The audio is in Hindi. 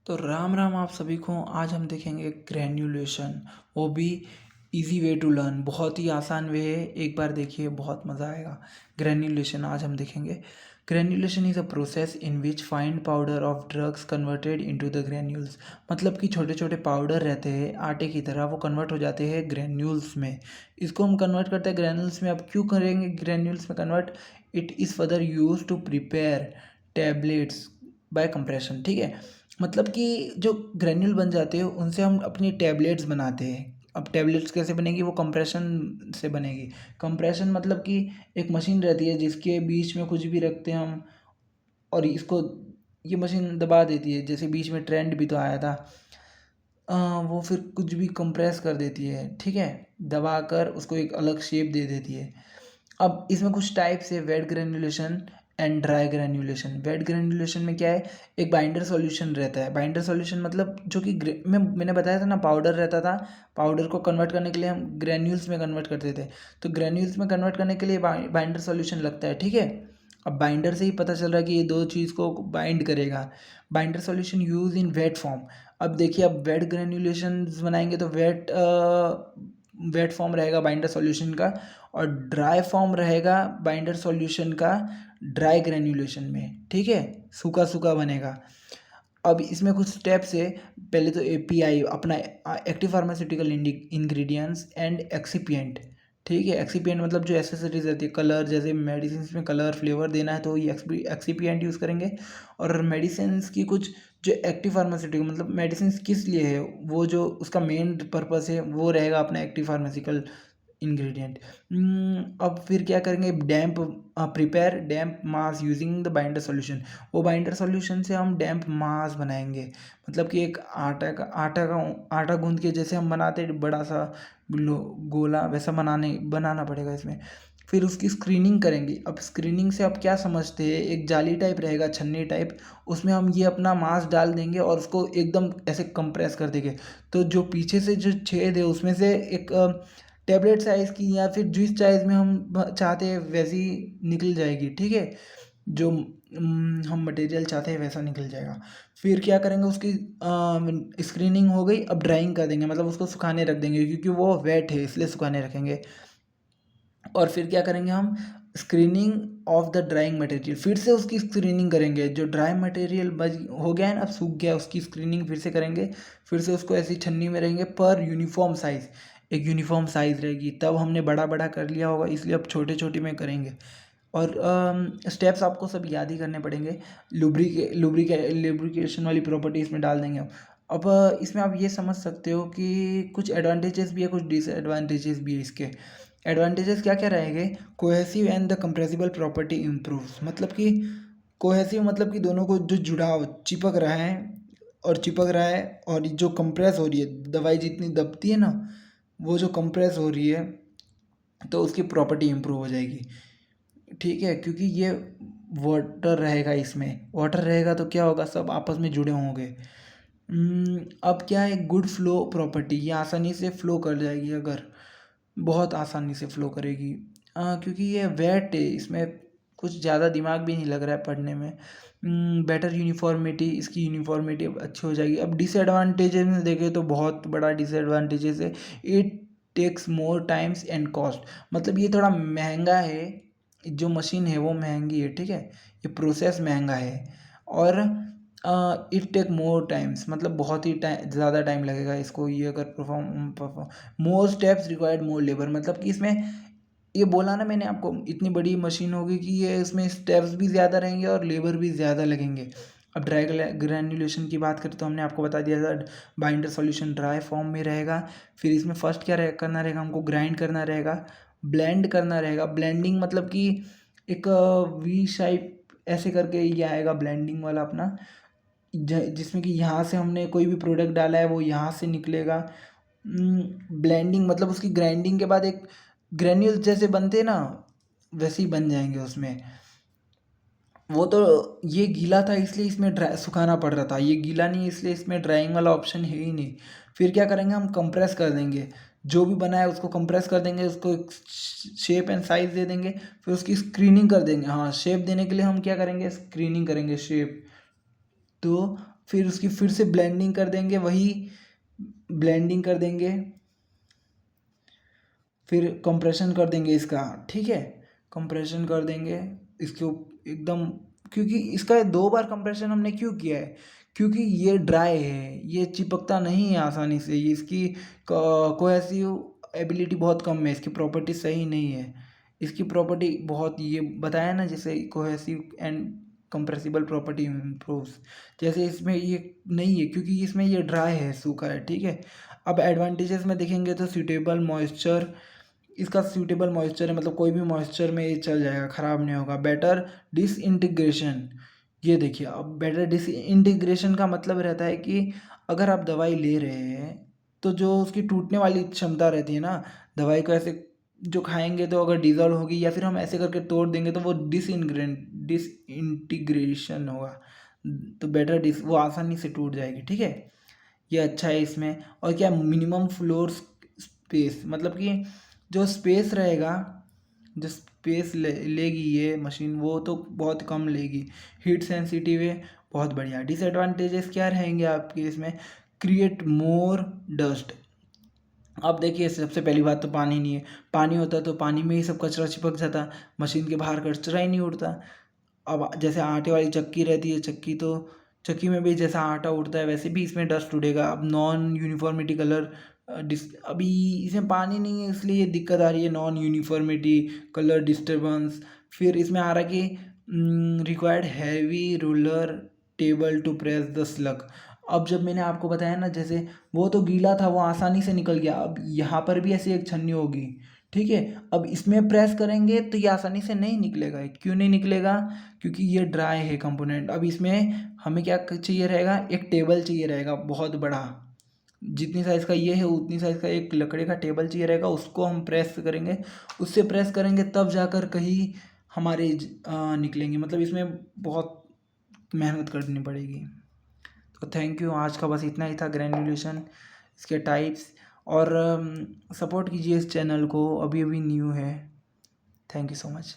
तो राम राम आप सभी को। आज हम देखेंगे ग्रैन्युलेशन, वो भी इजी वे टू लर्न। बहुत ही आसान वे है, एक बार देखिए बहुत मज़ा आएगा। ग्रैन्युलेशन आज हम देखेंगे। Granulation is a process in which fine powder of drugs converted into the granules. मतलब कि छोटे छोटे पाउडर रहते हैं आटे की तरह, वो कन्वर्ट हो जाते हैं ग्रैन्यूल्स में। इसको हम कन्वर्ट करते हैं ग्रैन्यूल्स में। अब क्यों करेंगे ग्रैन्यूल्स में convert? It is further use to prepare tablets by compression. ठीक है, मतलब कि जो ग्रैन्यूल बन जाते हैं उनसे हम अपनी टैबलेट्स बनाते हैं। अब टैबलेट्स कैसे बनेगी? वो कंप्रेशन से बनेगी। कंप्रेशन मतलब कि एक मशीन रहती है जिसके बीच में कुछ भी रखते हैं हम, और इसको ये मशीन दबा देती है। जैसे बीच में ट्रेंड भी तो आया था, वो फिर कुछ भी कंप्रेस कर देती है। ठीक है, दबा कर उसको एक अलग शेप दे देती है। अब इसमें कुछ टाइप्स है, wait granulation and dry granulation. Wait granulation में क्या है, एक बाइंडर सॉल्यूशन रहता है। बाइंडर सॉल्यूशन मतलब जो कि मैंने बताया था ना, पाउडर रहता था। पाउडर को कन्वर्ट करने के लिए हम ग्रेन्यूल्स में कन्वर्ट करते थे। तो ग्रेन्यूल्स में कन्वर्ट करने के लिए बाइंडर सॉल्यूशन लगता है। ठीक है, अब बाइंडर से ही पता चल रहा है कि ये दो चीज़ को बाइंड करेगा। Binder solution use in wet form. अब देखिए, अब वेट ग्रेन्युलेशन बनाएंगे तो वेट फॉर्म रहेगा बाइंडर सॉल्यूशन का, और ड्राई फॉर्म रहेगा बाइंडर सॉल्यूशन का ड्राई ग्रेन्युलेशन में। ठीक है, सूखा सूखा बनेगा। अब इसमें कुछ स्टेप्स है। पहले तो एपीआई, अपना active pharmaceutical ingredients and excipient. ठीक है, एक्सिपिएंट मतलब जो एसेसरीज रहती है, कलर, जैसे मेडिसिन में कलर फ्लेवर देना है तो ये एक्सिपिएंट यूज़ करेंगे। और मेडिसिन की कुछ जो एक्टिव फार्मास्यूटिकल मतलब मेडिसिन किस लिए है, वो जो उसका मेन पर्पस है वो रहेगा अपना एक्टिव फार्मास्यूटिकल इंग्रेडिएंट। अब फिर क्या करेंगे, damp prepare damp mass using the binder solution. वो बाइंडर सॉल्यूशन से हम डैम्प मास बनाएंगे। मतलब कि एक आटा गूंद के जैसे हम बनाते हैं बड़ा सा गोला, वैसा बनाना पड़ेगा इसमें। फिर उसकी स्क्रीनिंग करेंगे। अब स्क्रीनिंग से आप क्या समझते हैं, एक जाली टाइप रहेगा, छन्नी टाइप, उसमें हम ये अपना मांस डाल देंगे और उसको एकदम ऐसे कंप्रेस कर देंगे। तो जो पीछे से जो छेद है उसमें से एक टैबलेट साइज़ की या फिर जिस साइज़ में हम चाहते हैं वैसी निकल जाएगी। ठीक है, जो हम मटेरियल चाहते हैं वैसा निकल जाएगा। फिर क्या करेंगे, उसकी स्क्रीनिंग हो गई। अब ड्राइंग कर देंगे, मतलब उसको सुखाने रख देंगे, क्योंकि वो वेट है इसलिए सुखाने रखेंगे। और फिर क्या करेंगे हम, screening of the drawing material, फिर से उसकी स्क्रीनिंग करेंगे। जो ड्राई मटेरियल बच हो गया है ना, अब सूख गया, उसकी स्क्रीनिंग फिर से करेंगे। फिर से उसको ऐसी छन्नी में रहेंगे पर यूनिफॉर्म साइज़, एक यूनिफॉर्म साइज़ रहेगी। तब हमने बड़ा बड़ा कर लिया होगा, इसलिए अब छोटे छोटे में करेंगे। और स्टेप्स आपको सब याद ही करने पड़ेंगे। लुब्रिकेशन वाली प्रॉपर्टी इसमें डाल देंगे हम। अब इसमें आप ये समझ सकते हो कि कुछ एडवांटेजेस भी है, कुछ डिसएडवांटेजेस भी है इसके। एडवांटेजेस क्या क्या रहेंगे, cohesive and the compressible property improves. मतलब कि कोहेसिव मतलब कि दोनों को जो जुड़ाव चिपक रहा है और जो कंप्रेस हो रही है, दवाई जितनी दबती है ना, वो जो कंप्रेस हो रही है तो उसकी प्रॉपर्टी इम्प्रूव हो जाएगी। ठीक है, क्योंकि ये वाटर रहेगा, इसमें वाटर रहेगा तो क्या होगा, सब आपस में जुड़े होंगे। अब क्या है, गुड फ्लो प्रॉपर्टी, ये आसानी से फ्लो कर जाएगी, अगर बहुत आसानी से फ्लो करेगी। क्योंकि ये वेट है, इसमें कुछ ज़्यादा दिमाग भी नहीं लग रहा है पढ़ने में। बेटर यूनिफॉर्मिटी, इसकी यूनिफॉर्मिटी अच्छी हो जाएगी। अब डिसएडवांटेजेस में देखें तो बहुत बड़ा डिसएडवांटेजेस है, it takes more times and cost. मतलब ये थोड़ा महंगा है, जो मशीन है वो महंगी है। ठीक है, ये प्रोसेस महंगा है। और इट टेक मोर टाइम्स, मतलब बहुत ही ज़्यादा टाइम लगेगा इसको, ये अगर परफॉर्म मोर स्टेप्स रिक्वायर्ड मोर लेबर। मतलब कि इसमें ये बोला ना मैंने आपको, इतनी बड़ी मशीन होगी कि ये इसमें स्टेप्स भी ज़्यादा रहेंगे और लेबर भी ज़्यादा लगेंगे। अब ड्राई ग्रैन्युलेशन की बात करें तो हमने आपको बता दिया था, बाइंडर सॉल्यूशन ड्राई फॉर्म में रहेगा। फिर इसमें फर्स्ट क्या करना रहेगा, हमको ग्राइंड करना रहेगा, ब्लेंड करना रहेगा। ब्लेंडिंग मतलब कि एक वी शाइप ऐसे करके ये आएगा ब्लेंडिंग वाला अपना, जिसमें कि यहाँ से हमने कोई भी प्रोडक्ट डाला है वो यहाँ से निकलेगा। ब्लेंडिंग मतलब उसकी ग्राइंडिंग के बाद एक ग्रेन्यूल्स जैसे बनते हैं ना, वैसे ही बन जाएंगे उसमें। वो तो ये गीला था इसलिए इसमें सुखाना पड़ रहा था, ये गीला नहीं इसलिए इसमें ड्राइंग वाला ऑप्शन है ही नहीं। फिर क्या करेंगे, हम कंप्रेस कर देंगे, जो भी बना है उसको कंप्रेस कर देंगे, उसको एक शेप एंड साइज दे देंगे। फिर उसकी स्क्रीनिंग कर देंगे। हाँ, शेप देने के लिए हम क्या करेंगे, स्क्रीनिंग करेंगे शेप। तो फिर उसकी फिर से ब्लेंडिंग कर देंगे, वही ब्लेंडिंग कर देंगे, फिर कंप्रेशन कर देंगे इसका, ठीक है। कंप्रेशन कर देंगे इसको एकदम, क्योंकि इसका 2 बार कंप्रेशन हमने क्यों किया है, क्योंकि ये ड्राई है, ये चिपकता नहीं है आसानी से, ये इसकी कोहेसिव एबिलिटी बहुत कम है, इसकी प्रॉपर्टी सही नहीं है। इसकी प्रॉपर्टी बहुत, ये बताया ना जैसे cohesive and compressible property improves, जैसे इसमें ये नहीं है, क्योंकि इसमें ये ड्राई है, सूखा है, ठीक है। अब एडवांटेजेस में देखेंगे तो सूटेबल मॉइस्चर, इसका सूटेबल मॉइस्चर है, मतलब कोई भी मॉइस्चर में ये चल जाएगा, ख़राब नहीं होगा। बेटर डिसइंटीग्रेशन, ये देखिए, अब बेटर डिसइंटीग्रेशन का मतलब रहता है कि अगर आप दवाई ले रहे हैं तो जो उसकी टूटने वाली क्षमता रहती है ना, दवाई को ऐसे जो खाएंगे तो अगर डिजॉल्व होगी, या फिर हम ऐसे करके तोड़ देंगे तो वो डिसइंटीग्रेशन होगा, तो बेटर डिस, वो आसानी से टूट जाएगी, ठीक है। ये अच्छा है इसमें। और क्या, मिनिमम फ्लोर स्पेस, मतलब कि जो स्पेस रहेगा, जो स्पेस लेगी ये मशीन, वो तो बहुत कम लेगी। हीट सेंसिटिव है, बहुत बढ़िया। डिसएडवांटेजेस क्या रहेंगे आपके इसमें, क्रिएट मोर डस्ट। अब देखिए, सबसे पहली बात तो पानी नहीं है, पानी होता तो पानी में ही सब कचरा चिपक जाता, मशीन के बाहर कचरा ही नहीं उड़ता। अब जैसे आटे वाली चक्की रहती है, चक्की में भी जैसा आटा उड़ता है वैसे भी इसमें डस्ट उड़ेगा। अब नॉन यूनिफॉर्मिटी कलर अभी इसमें पानी नहीं है इसलिए ये दिक्कत आ रही है, नॉन यूनिफॉर्मिटी कलर डिस्टर्बेंस। फिर इसमें आ रहा है कि required heavy roller table to press the slug. अब जब मैंने आपको बताया ना, जैसे वो तो गीला था, वो आसानी से निकल गया, अब यहाँ पर भी ऐसी एक छन्नी होगी, ठीक है। अब इसमें प्रेस करेंगे तो ये आसानी से नहीं निकलेगा। क्यों नहीं निकलेगा, क्योंकि ये ड्राई है कंपोनेंट। अब इसमें हमें क्या चाहिए रहेगा, एक टेबल चाहिए रहेगा बहुत बड़ा, जितनी साइज़ का ये है उतनी साइज़ का एक लकड़ी का टेबल चाहिए रहेगा, उसको हम प्रेस करेंगे, उससे प्रेस करेंगे तब जाकर कहीं हमारे निकलेंगे, मतलब इसमें बहुत मेहनत करनी पड़ेगी। तो थैंक यू, आज का बस इतना ही था, ग्रैन्युलेशन, इसके टाइप्स। और सपोर्ट कीजिए इस चैनल को, अभी अभी न्यू है। Thank you so much.